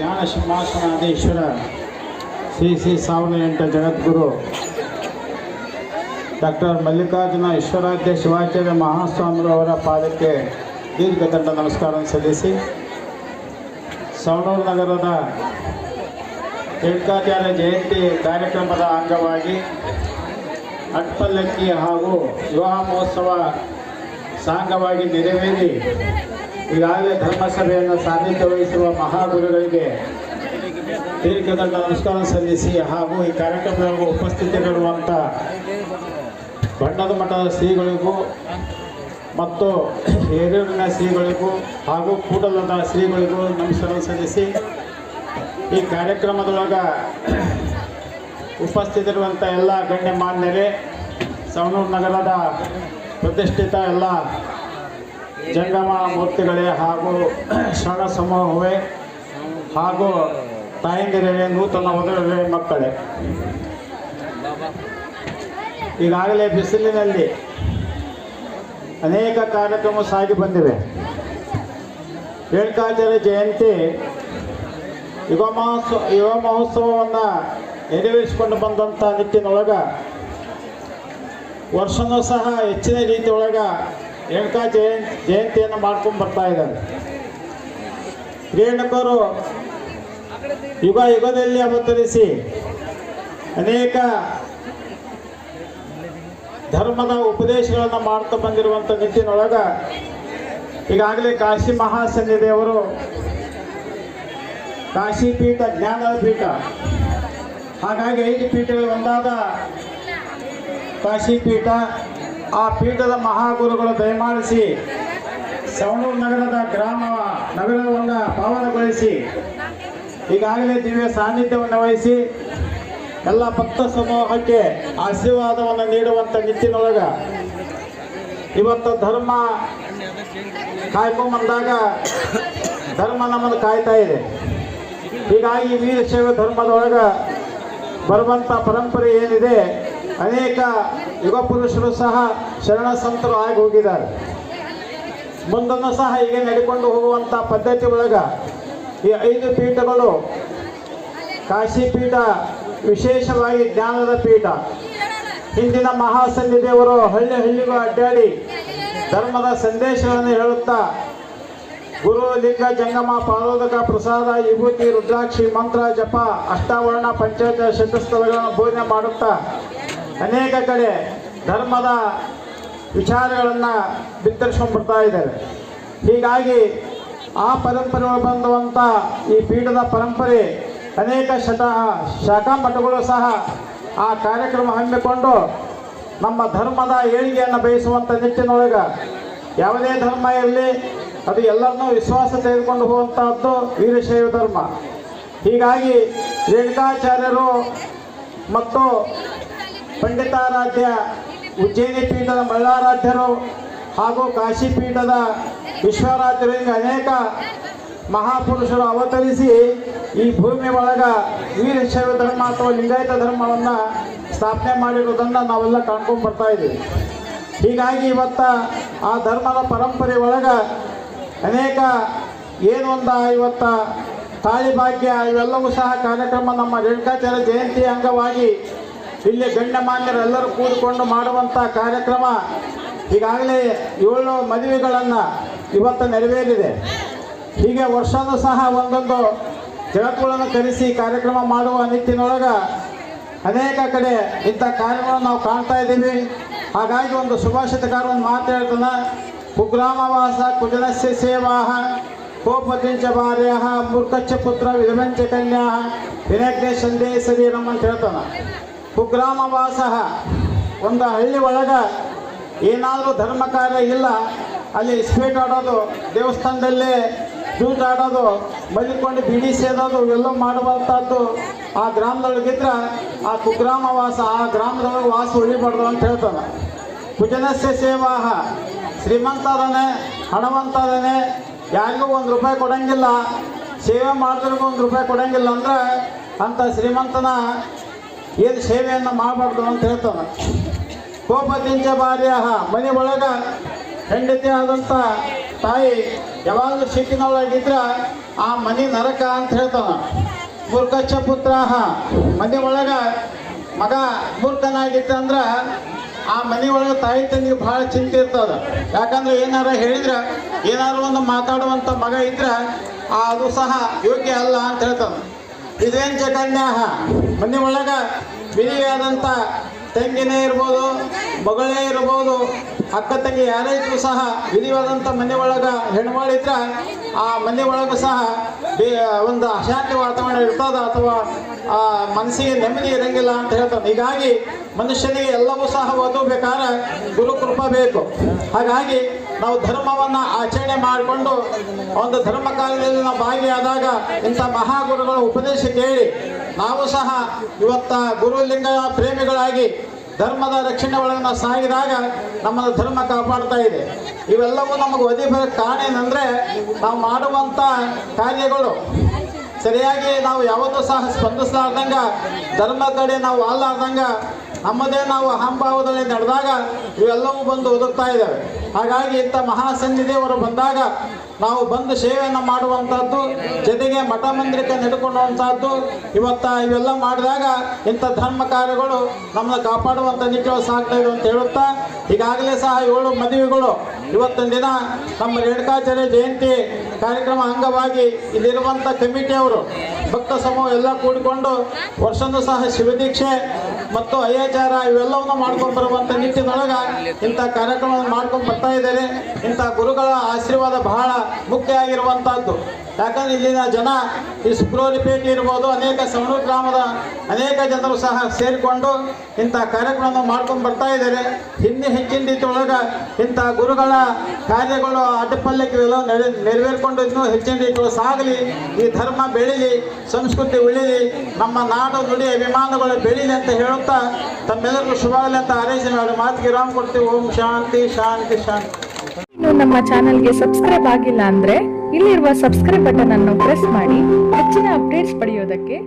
ಜ್ಞಾನ ಸಿಂಹಾಸನಾಧೀಶ್ವರ ಶ್ರೀ ಶ್ರೀ 1008 ಜಗದ್ಗುರು ಡಾಕ್ಟರ್ ಮಲ್ಲಿಕಾರ್ಜುನ ಈಶ್ವರಾಧ್ಯ ಶಿವಾಚಾರ್ಯ ಮಹಾಸ್ವಾಮಿಗಳವರ ಪಾದಕ್ಕೆ ದೀರ್ಘದಂಡ ನಮಸ್ಕಾರ ಸಲ್ಲಿಸಿ ಸವಣೂರು ನಗರದ ರೇಣುಕಾಚಾರ್ಯ ಜಯಂತಿ ಕಾರ್ಯಕ್ರಮದ ಅಂಗವಾಗಿ ಅಟ್ಪಲ್ಲಕ್ಕಿ ಹಾಗೂ ವಿವಾಹ ಮಹೋತ್ಸವ ಸಾಂಗವಾಗಿ ನೆರವೇರಿ ಈಗಾಗಲೇ ಧರ್ಮಸಭೆಯನ್ನು ಸಾನ್ನಿಧ್ಯ ವಹಿಸುವ ಮಹಾಗುರುಗಳಿಗೆ ದೀರ್ಘದಂಡ ನಮಸ್ಕಾರ ಸಲ್ಲಿಸಿ ಹಾಗೂ ಈ ಕಾರ್ಯಕ್ರಮದಲ್ಲಿ ಉಪಸ್ಥಿತರಿರುವಂಥ ಬಣ್ಣದ ಮಠದ ಶ್ರೀಗಳಿಗೂ ಮತ್ತು ಹಿರಿಯೂರಿನ ಶ್ರೀಗಳಿಗೂ ಹಾಗೂ ಕೂಡಲದ ಶ್ರೀಗಳಿಗೂ ನಮಸ್ಕಾರ ಸಲ್ಲಿಸಿ ಈ ಕಾರ್ಯಕ್ರಮದೊಳಗೆ ಉಪಸ್ಥಿತರಿರುವಂಥ ಎಲ್ಲ ಗಣ್ಯಮಾನ್ಯರೇ, ಸವಣೂರು ನಗರದ ಪ್ರತಿಷ್ಠಿತ ಎಲ್ಲ ಜಂಗಮ ಮೂರ್ತಿಗಳೇ ಹಾಗೂ ಶರಣ ಸಮೂಹವೇ ಹಾಗೂ ತಾಯಂದಿರೇ, ನೂತನ ವಧುವರೇ, ಮಕ್ಕಳೇ, ಈಗಾಗಲೇ ಬಿಸಿಲಿನಲ್ಲಿ ಅನೇಕ ಕಾರ್ಯಕ್ರಮ ಸಾಗಿ ಬಂದಿವೆ. ರೇಣುಕಾಚಾರ್ಯ ಜಯಂತಿ ಯುವ ಮಹೋತ್ಸವವನ್ನು ನೆರವೇರಿಸಿಕೊಂಡು ಬಂದಂಥ ನಿಟ್ಟಿನೊಳಗೆ ವರ್ಷವೂ ಸಹ ಹೆಚ್ಚಿನ ರೀತಿಯೊಳಗೆ ರೇಣುಕಾ ಜಯಂತಿಯನ್ನು ಮಾಡ್ಕೊಂಡು ಬರ್ತಾ ಇದ್ದಾರೆ. ರೇಣುಕರು ಯುಗದಲ್ಲಿ ಅವತರಿಸಿ ಅನೇಕ ಧರ್ಮದ ಉಪದೇಶಗಳನ್ನು ಮಾಡ್ತಾ ಬಂದಿರುವಂಥ ನಿಟ್ಟಿನೊಳಗೆ ಈಗಾಗಲೇ ಕಾಶಿ ಮಹಾಸನ್ನಿಧಿಯವರು ಕಾಶಿ ಪೀಠ ಜ್ಞಾನದ ಪೀಠ, ಹಾಗಾಗಿ 5 ಪೀಠಗಳು ಒಂದಾದ ಕಾಶಿ ಪೀಠ, ಆ ಪೀಠದ ಮಹಾಗುರುಗಳು ದಯಮಾಡಿಸಿ ಸವಣೂರು ನಗರದ ನಗರವನ್ನು ಪಾವನಗೊಳಿಸಿ ಈಗಾಗಲೇ ದಿವ್ಯ ಸಾನ್ನಿಧ್ಯವನ್ನು ವಹಿಸಿ ಎಲ್ಲ ಭಕ್ತ ಸಮೂಹಕ್ಕೆ ಆಶೀರ್ವಾದವನ್ನು ನೀಡುವಂಥ ನಿಟ್ಟಿನೊಳಗೆ ಇವತ್ತು ಧರ್ಮ ಕಾಯ್ಕೊಂಬಂದಾಗ ಧರ್ಮ ನಮ್ಮನ್ನು ಕಾಯ್ತಾ ಇದೆ. ಹೀಗಾಗಿ ವೀರಶೈವ ಧರ್ಮದೊಳಗೆ ಬರುವಂಥ ಪರಂಪರೆ ಏನಿದೆ, ಅನೇಕ ಯುಗ ಪುರುಷರು ಸಹ ಶರಣ ಸಂತರು ಆಗಿ ಹೋಗಿದ್ದಾರೆ. ಮುಂದನ್ನು ಸಹ ಹೀಗೆ ನಡೆಕೊಂಡು ಹೋಗುವಂಥ ಪದ್ಧತಿ ಒಳಗೆ ಈ 5 ಪೀಠಗಳು, ಕಾಶಿ ಪೀಠ ವಿಶೇಷವಾಗಿ ಜ್ಞಾನದ ಪೀಠ. ಹಿಂದಿನ ಮಹಾಸನ್ನಿಧಿಯವರು ಹಳ್ಳಿಗೂ ಅಡ್ಡಾಡಿ ಧರ್ಮದ ಸಂದೇಶಗಳನ್ನು ಹೇಳುತ್ತಾ ಗುರು, ಲಿಂಗ, ಜಂಗಮ, ಪಾದೋದಕ, ಪ್ರಸಾದ, ವಿಭೂತಿ, ರುದ್ರಾಕ್ಷಿ, ಮಂತ್ರ, ಜಪ, ಅಷ್ಟಾವರಣ, ಪಂಚಾಯತ ಶತಸ್ಥಳಗಳನ್ನು ಬೋಧನೆ ಮಾಡುತ್ತಾ ಅನೇಕ ಕಡೆ ಧರ್ಮದ ವಿಚಾರಗಳನ್ನು ಬಿತ್ತರಿಸ್ಕೊಂಡ್ಬಿಡ್ತಾ ಇದ್ದಾರೆ. ಹೀಗಾಗಿ ಆ ಪರಂಪರೆ ಬಂದಂಥ ಈ ಪೀಠದ ಪರಂಪರೆ ಅನೇಕ ಶಾಖಾ ಮಠಗಳು ಸಹ ಆ ಕಾರ್ಯಕ್ರಮ ಹಮ್ಮಿಕೊಂಡು ನಮ್ಮ ಧರ್ಮದ ಏಳಿಗೆಯನ್ನು ಬಯಸುವಂಥ ನಿಟ್ಟಿನೊಳಗೆ ಯಾವುದೇ ಧರ್ಮ ಇರಲಿ ಅದು ಎಲ್ಲರನ್ನೂ ವಿಶ್ವಾಸ ತೆಗೆದುಕೊಂಡು ಹೋಗುವಂಥದ್ದು ವೀರಶೈವ ಧರ್ಮ. ಹೀಗಾಗಿ ರೇಣುಕಾಚಾರ್ಯರು ಮತ್ತು ಪಂಡಿತಾರಾಧ್ಯ ಉಜ್ಜಯಿನಿ ಪೀಠದ ಮಲ್ಲಾರಾಧ್ಯರು ಹಾಗೂ ಕಾಶಿ ಪೀಠದ ವಿಶ್ವರಾಧ್ಯರು ಹಿಂಗೆ ಅನೇಕ ಮಹಾಪುರುಷರು ಅವತರಿಸಿ ಈ ಭೂಮಿ ಒಳಗೆ ವೀರಶೈವ ಧರ್ಮ ಅಥವಾ ಲಿಂಗಾಯತ ಧರ್ಮವನ್ನು ಸ್ಥಾಪನೆ ಮಾಡಿರೋದನ್ನು ನಾವೆಲ್ಲ ಕಾಣ್ಕೊಂಡು ಬರ್ತಾ ಇದ್ದೀವಿ. ಹೀಗಾಗಿ ಇವತ್ತು ಆ ಧರ್ಮದ ಪರಂಪರೆ ಒಳಗೆ ಅನೇಕ ಇವತ್ತು ತಾಳಿ ಭಾಗ್ಯ ಇವೆಲ್ಲವೂ ಸಹ ಕಾರ್ಯಕ್ರಮ ನಮ್ಮ ರೇಣುಕಾಚಾರ್ಯ ಜಯಂತಿ ಅಂಗವಾಗಿ ಇಲ್ಲಿ ಗಣ್ಯಮಾನ್ಯರೆಲ್ಲರೂ ಕೂಡಿಕೊಂಡು ಮಾಡುವಂಥ ಕಾರ್ಯಕ್ರಮ ಈಗಾಗಲೇ 7 ಮದುವೆಗಳನ್ನು ಇವತ್ತು ನೆರವೇರಿದೆ. ಹೀಗೆ ವರ್ಷವೂ ಸಹ ಒಂದೊಂದು ಜಗತ್ತುಗಳನ್ನು ಕರೆಸಿ ಕಾರ್ಯಕ್ರಮ ಮಾಡುವ ನಿಟ್ಟಿನೊಳಗೆ ಅನೇಕ ಕಡೆ ಇಂಥ ಕಾರ್ಯಗಳನ್ನು ನಾವು ಕಾಣ್ತಾ ಇದ್ದೀವಿ. ಹಾಗಾಗಿ ಒಂದು ಸುಭಾಷಿತಕಾರವನ್ನು ಮಾತಾಡ್ತಾನೆ, ಕುಗ್ರಾಮವಾಸ ಕುಜನಸ್ಯ ಸೇವಾಹ ಕೋಪತಿಂಚ ಭಾರ್ಯ ಮೂರ್ಖಚ್ಚ ಪುತ್ರ ವಿಧವಂಚ ಕನ್ಯಾ ವಿನಗ್ನೆ ಸಂದೇಹ ಶರೀರಂ ಅಂತ ಹೇಳ್ತಾನೆ. ಕುಗ್ರಾಮವಾಸ, ಒಂದು ಹಳ್ಳಿ ಒಳಗೆ ಏನಾದರೂ ಧರ್ಮ ಕಾರ್ಯ ಇಲ್ಲ, ಅಲ್ಲಿ ಇಸ್ಪೇಟ್ ಆಡೋದು, ದೇವಸ್ಥಾನದಲ್ಲೇ ಜೂಟ್ ಆಡೋದು, ಮಲಿಕೊಂಡು ಬಿಡಿ ಸೇದೋದು ಇವೆಲ್ಲ ಮಾಡುವಂಥದ್ದು ಆ ಗ್ರಾಮದೊಳಗಿದ್ರೆ ಆ ಕುಗ್ರಾಮವಾಸ, ಆ ಗ್ರಾಮದೊಳಗೆ ವಾಸ ಉಳಿಬಾರ್ದು ಅಂತ ಹೇಳ್ತಾನೆ. ಕುಜನಸ್ಯ ಸೇವಾಹ, ಶ್ರೀಮಂತ ಅದಾನೆ, ಹಣವಂತ ಅದಾನೆ, ಯಾರಿಗೂ 1 ರೂಪಾಯಿ ಕೊಡೋಂಗಿಲ್ಲ, ಸೇವೆ ಮಾಡಿದ್ರಿಗೂ 1 ರೂಪಾಯಿ ಕೊಡೋಂಗಿಲ್ಲ ಅಂದರೆ ಅಂಥ ಶ್ರೀಮಂತನ ಏನು ಸೇವೆಯನ್ನು ಮಾಡಬಾರ್ದು ಅಂತ ಹೇಳ್ತಾನೆ. ಕೋಪದಿಂಚ ಭಾರ್ಯ, ಮನೆ ಒಳಗೆ ಹೆಂಡತಿ ಆದಂಥ ತಾಯಿ ಯಾವಾಗಲೂ ಸಿಟ್ಟಿನೊಳಗಿದ್ರೆ ಆ ಮನೆ ನರಕ ಅಂತ ಹೇಳ್ತಾನ. ಮೂರ್ಖಚ್ಚ ಪುತ್ರಾಹ, ಮನೆ ಒಳಗ ಮಗ ಮೂರ್ಖನಾಗಿತ್ತಂದ್ರ ಆ ಮನೆ ಒಳಗೆ ತಾಯಿ ತಂದಿಗೆ ಭಾಳ ಚಿಂತೆ ಇರ್ತದ. ಯಾಕಂದ್ರೆ ಏನಾರ ಹೇಳಿದ್ರೆ, ಏನಾರು ಒಂದು ಮಾತಾಡುವಂಥ ಮಗ ಇದ್ರೆ ಅದು ಸಹ ಯೋಗ್ಯ ಅಲ್ಲ ಅಂತ ಹೇಳ್ತಾನೆ. ಇದೇಂಚ ಕನ್ಯಾಹ, ಮನೆ ಒಳಗೆ ಬಿರಿಯಾದಂಥ ತಂಗಿನೇ ಇರ್ಬೋದು, ಮಗಳೇ ಇರ್ಬೋದು, ಅಕ್ಕ ತಂಗಿ ಯಾರೇ ಇದ್ರೂ ಸಹ ವಿಧಿವಾದಂಥ ಮನೆ ಒಳಗೆ ಹೆಣ್ಮಗಳಿದ್ರೆ ಆ ಮನೆ ಒಳಗೂ ಸಹ ಒಂದು ಅಶಾಂತಿ ವಾತಾವರಣ ಇರ್ತದ, ಅಥವಾ ಆ ಮನಸ್ಸಿಗೆ ನೆಮ್ಮದಿ ಇರಂಗಿಲ್ಲ ಅಂತ ಹೇಳ್ತಾನೆ. ಹೀಗಾಗಿ ಮನುಷ್ಯನಿಗೆ ಎಲ್ಲವೂ ಸಹ ಓದಬೇಕಾದ್ರೆ ಗುರುಕೃಪಾ ಬೇಕು. ಹಾಗಾಗಿ ನಾವು ಧರ್ಮವನ್ನು ಆಚರಣೆ ಮಾಡಿಕೊಂಡು ಒಂದು ಧರ್ಮ ಕಾರ್ಯದಲ್ಲಿ ನಾವು ಭಾಗಿಯಾದಾಗ ಇಂಥ ಮಹಾಗುರುಗಳ ಉಪದೇಶ ಕೇಳಿ ನಾವು ಸಹ ಇವತ್ತ ಗುರುಲಿಂಗ ಪ್ರೇಮಿಗಳಾಗಿ ಧರ್ಮದ ರಕ್ಷಣೆ ಒಳಗೆ ನಾವು ಸಾಗಿದಾಗ ನಮ್ಮನ್ನು ಧರ್ಮ ಕಾಪಾಡ್ತಾ ಇದೆ. ಇವೆಲ್ಲವೂ ನಮಗೆ ಒದಗಬೇಕು. ಕಾರಣ ಏನಂದರೆ ನಾವು ಮಾಡುವಂಥ ಕಾರ್ಯಗಳು ಸರಿಯಾಗಿ ನಾವು ಯಾವತ್ತೂ ಸಹ ಸ್ಪಂದಿಸಲಾರ್ದಂಗ, ಧರ್ಮ ಕಡೆ ನಾವು ಅಲ್ಲಾರ್ದಂಗ, ನಮ್ಮದೇ ನಾವು ಅಹಂಭಾವದಲ್ಲಿ ನಡೆದಾಗ ಇವೆಲ್ಲವೂ ಬಂದು ಒದಗ್ತಾ ಇದ್ದಾವೆ. ಹಾಗಾಗಿ ಇಂಥ ಮಹಾಸನ್ನಿಧಿಯವರು ಬಂದಾಗ ನಾವು ಬಂದು ಸೇವೆಯನ್ನು ಮಾಡುವಂಥದ್ದು, ಜೊತೆಗೆ ಮಠ ಮಂದಿರಕ್ಕೆ ನಡೆದುಕೊಳ್ಳುವಂಥದ್ದು, ಇವೆಲ್ಲ ಮಾಡಿದಾಗ ಇಂಥ ಧರ್ಮ ಕಾರ್ಯಗಳು ನಮ್ಮನ್ನು ಕಾಪಾಡುವಂಥ ನಿಟ್ಟಿನಲ್ಲಿ ಸಾಗ್ತಾ ಇದೆ ಅಂತ ಹೇಳುತ್ತಾ, ಈಗಾಗಲೇ ಸಹ 7 ಮದುವೆಗಳು ಇವತ್ತಿನ ದಿನ ನಮ್ಮ ರೇಣುಕಾಚಾರ್ಯ ಜಯಂತಿ ಕಾರ್ಯಕ್ರಮ ಅಂಗವಾಗಿ ಇಲ್ಲಿರುವಂಥ ಕಮಿಟಿಯವರು ಭಕ್ತ ಸಮೂಹ ಎಲ್ಲ ಕೂಡಿಕೊಂಡು ವರ್ಷವೂ ಸಹ ಶಿವದೀಕ್ಷೆ ಮತ್ತು ಅಯ್ಯಾಚಾರ ಇವೆಲ್ಲವನ್ನು ಮಾಡ್ಕೊಂಡು ಬರುವಂಥ ನಿಟ್ಟಿನೊಳಗೆ ಇಂಥ ಕಾರ್ಯಕ್ರಮವನ್ನು ಮಾಡ್ಕೊಂಡು ಬರ್ತಾ ಇದ್ದಾರೆ. ಇಂಥ ಗುರುಗಳ ಆಶೀರ್ವಾದ ಬಹಳ ಮುಖ್ಯ ಆಗಿರುವಂಥದ್ದು. ಯಾಕಂದ್ರೆ ಇಲ್ಲಿನ ಜನ ಈ ಸುಬ್ರಹ್ಮಣ್ಯಪೇಟೆ ಇರ್ಬೋದು, ಅನೇಕ ಸವಣೂರು ಗ್ರಾಮದ ಅನೇಕ ಜನರು ಸಹ ಸೇರಿಕೊಂಡು ಇಂಥ ಕಾರ್ಯಕ್ರಮವನ್ನು ಮಾಡ್ಕೊಂಡು ಬರ್ತಾ ಇದ್ದಾರೆ. ಹೆಚ್ಚಿನ ರೀತಿಯೊಳಗೆ ಇಂಥ ಗುರುಗಳ ಕಾರ್ಯಗಳು ಅಡ್ಡಪಲ್ಲಕ್ಕೆ ಎಲ್ಲ ನೆರವೇರಿಕೊಂಡು ಇನ್ನೂ ಹೆಚ್ಚಿನ ರೀತಿಯೊಳಗೆ ಸಾಗಲಿ, ಈ ಧರ್ಮ ಬೆಳೀಲಿ, ಸಂಸ್ಕೃತಿ ಉಳಿಲಿ, ನಮ್ಮ ನಾಡು ನುಡಿ ಅಭಿಮಾನಗಳು ಬೆಳೀಲಿ ಅಂತ ಹೇಳುತ್ತಾ ತಮ್ಮೆಲ್ಲರಿಗೂ ಶುಭವಾಗಲಿ ಅಂತ ಹಾರೈಸಿ ನಾವು ಮಾತಿಗೆ ವಿರಾಮ ಕೊಡ್ತೀವಿ. ಓಂ ಶಾಂತಿ ಶಾಂತಿ ಶಾಂತಿ. ಇನ್ನು ನಮ್ಮ ಚಾನೆಲ್ಗೆ ಸಬ್ಸ್ಕ್ರೈಬ್ ಆಗಿಲ್ಲ ಅಂದ್ರೆ ಇಲ್ಲಿರುವ ಸಬ್ಸ್ಕ್ರೈಬ್ ಬಟನ್ ಅನ್ನು ಪ್ರೆಸ್ ಮಾಡಿ ಹೆಚ್ಚಿನ ಅಪ್ಡೇಟ್ಸ್ ಪಡೆಯೋದಕ್ಕೆ.